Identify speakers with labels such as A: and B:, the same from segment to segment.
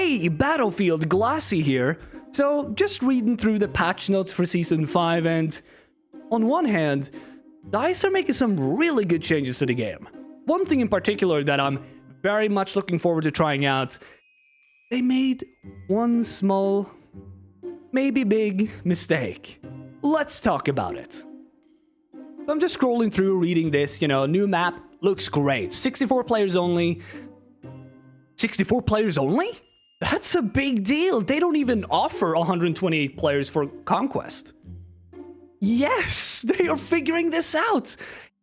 A: Hey, Battlefield, Glasse here. So, just reading through the patch notes for Season 5, and on one hand, DICE are making some really good changes to the game. One thing in particular that I'm very much looking forward to trying out, they made one small, maybe big mistake. Let's talk about it. I'm just scrolling through reading this, new map, looks great. 64 players only. 64 players only? That's a big deal. They don't even offer 128 players for Conquest. Yes, they are figuring this out.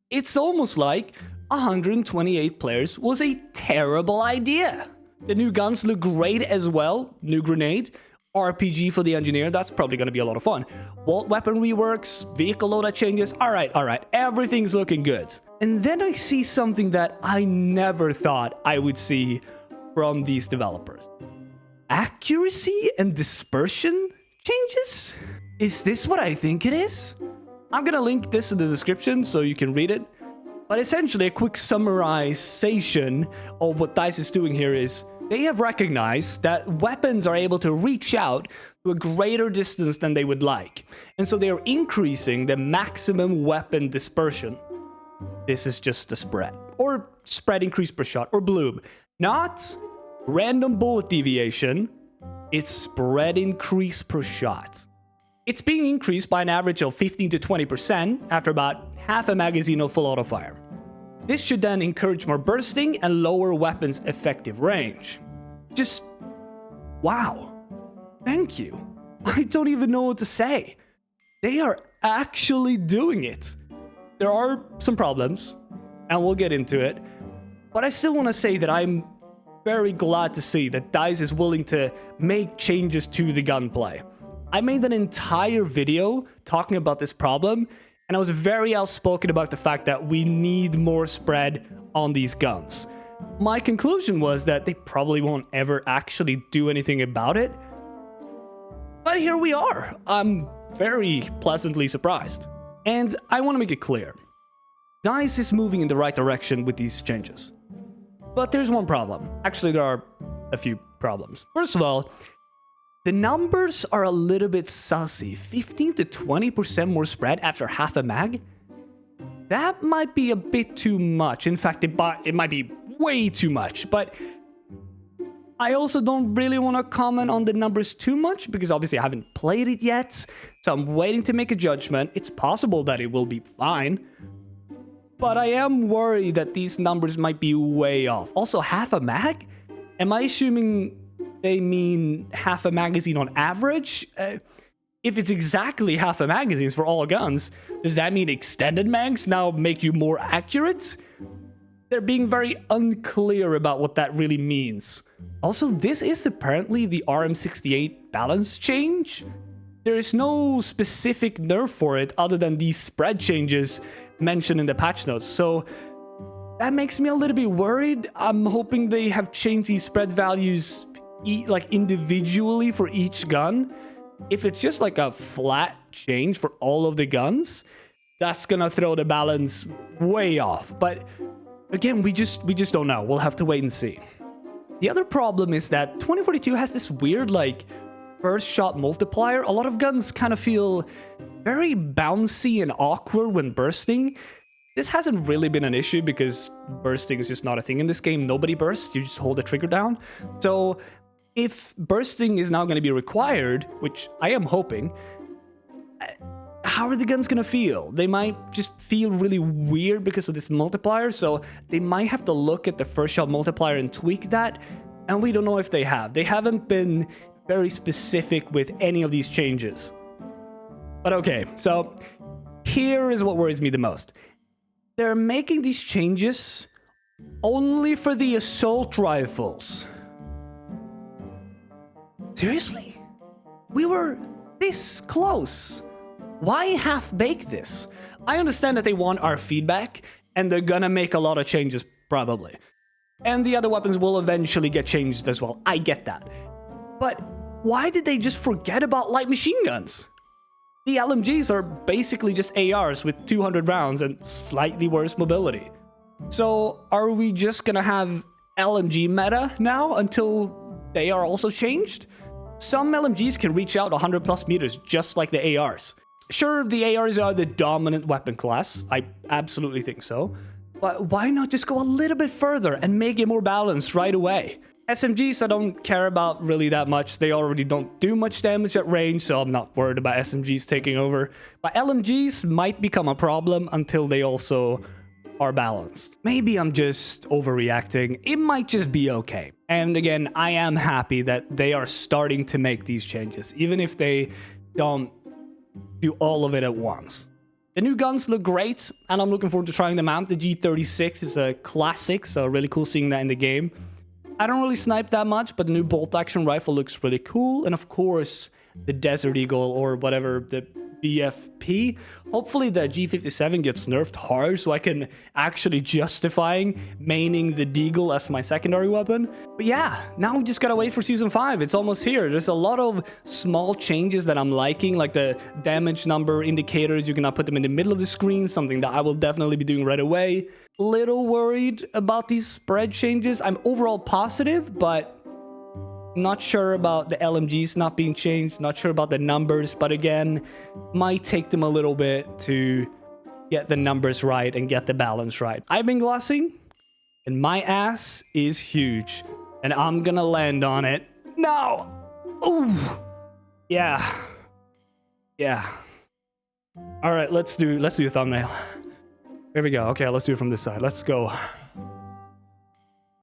A: It's almost like 128 players was a terrible idea. The new guns look great as well. New grenade, RPG for the engineer, that's probably going to be a lot of fun. Vault weapon reworks, vehicle loadout changes. All right, everything's looking good. And then I see something that I never thought I would see from these developers. Accuracy and dispersion changes? Is this what I think it is? I'm gonna link this in the description so you can read it. But essentially, a quick summarization of what DICE is doing here is they have recognized that weapons are able to reach out to a greater distance than they would like. And so they are increasing the maximum weapon dispersion. This is just the spread. Or spread increase per shot, or bloom. Not random bullet deviation, it's spread increase per shot. It's being increased by an average of 15 to 20% after about half a magazine of full auto fire. This should then encourage more bursting and lower weapons' effective range. Just, wow. Thank you. I don't even know what to say. They are actually doing it. There are some problems, and we'll get into it, but I still want to say that I'm very glad to see that DICE is willing to make changes to the gunplay. I made an entire video talking about this problem, and I was very outspoken about the fact that we need more spread on these guns. My conclusion was that they probably won't ever actually do anything about it, but here we are. I'm very pleasantly surprised. And I want to make it clear, DICE is moving in the right direction with these changes. But there's one problem. Actually, there are a few problems. First of all, the numbers are a little bit sussy. 15 to 20% more spread after half a mag? That might be a bit too much. In fact, it might be way too much. But I also don't really want to comment on the numbers too much because obviously I haven't played it yet. So I'm waiting to make a judgment. It's possible that it will be fine. But I am worried that these numbers might be way off. Also, half a mag? Am I assuming they mean half a magazine on average? If it's exactly half a magazine for all guns, does that mean extended mags now make you more accurate? They're being very unclear about what that really means. Also, this is apparently the RM68 balance change. There is no specific nerf for it other than these spread changes mentioned in the patch notes, so that makes me a little bit worried. I'm hoping they have changed these spread values like individually for each gun. If it's just like a flat change for all of the guns, that's gonna throw the balance way off. But again, we just don't know. We'll have to wait and see. The other problem is that 2042 has this weird like burst shot multiplier. A lot of guns kind of feel very bouncy and awkward when bursting. This hasn't really been an issue because bursting is just not a thing in this game. Nobody bursts, you just hold the trigger down. So if bursting is now going to be required, which I am hoping, how are the guns going to feel? They might just feel really weird because of this multiplier, so they might have to look at the first shot multiplier and tweak that, and we don't know if they have. They haven't been very specific with any of these changes. But okay, so here is what worries me the most. They're making these changes only for the assault rifles. Seriously? We were this close. Why half-bake this? I understand that they want our feedback, and they're gonna make a lot of changes, probably. And the other weapons will eventually get changed as well. I get that. But why did they just forget about light machine guns? The LMGs are basically just ARs with 200 rounds and slightly worse mobility. So are we just gonna have LMG meta now until they are also changed. Some LMGs can reach out 100 plus meters, just like the ARs. Sure, the ARs are the dominant weapon class. I absolutely think so. But why not just go a little bit further and make it more balanced right away? SMGs I don't care about really that much. They already don't do much damage at range, so I'm not worried about SMGs taking over. But LMGs might become a problem until they also are balanced. Maybe I'm just overreacting. It might just be okay. And again, I am happy that they are starting to make these changes, even if they don't do all of it at once. The new guns look great, and I'm looking forward to trying them out. The G36 is a classic, so really cool seeing that in the game. I don't really snipe that much, but the new bolt-action rifle looks really cool. And of course, the Desert Eagle, or whatever, the BFP. Hopefully the G57 gets nerfed hard so I can actually justifying maining the Deagle as my secondary weapon. But yeah, now we just gotta wait for Season 5. It's almost here. There's a lot of small changes that I'm liking, like the damage number indicators. You cannot put them in the middle of the screen, something that I will definitely be doing right away. Little worried about these spread changes. I'm overall positive, but not sure about the LMGs not being changed, not sure about the numbers, but again, might take them a little bit to get the numbers right and get the balance right. I've been glassing, and my ass is huge, and I'm gonna land on it. No! Ooh! Yeah. Yeah. Alright, let's do a thumbnail. Here we go. Okay, let's do it from this side. Let's go.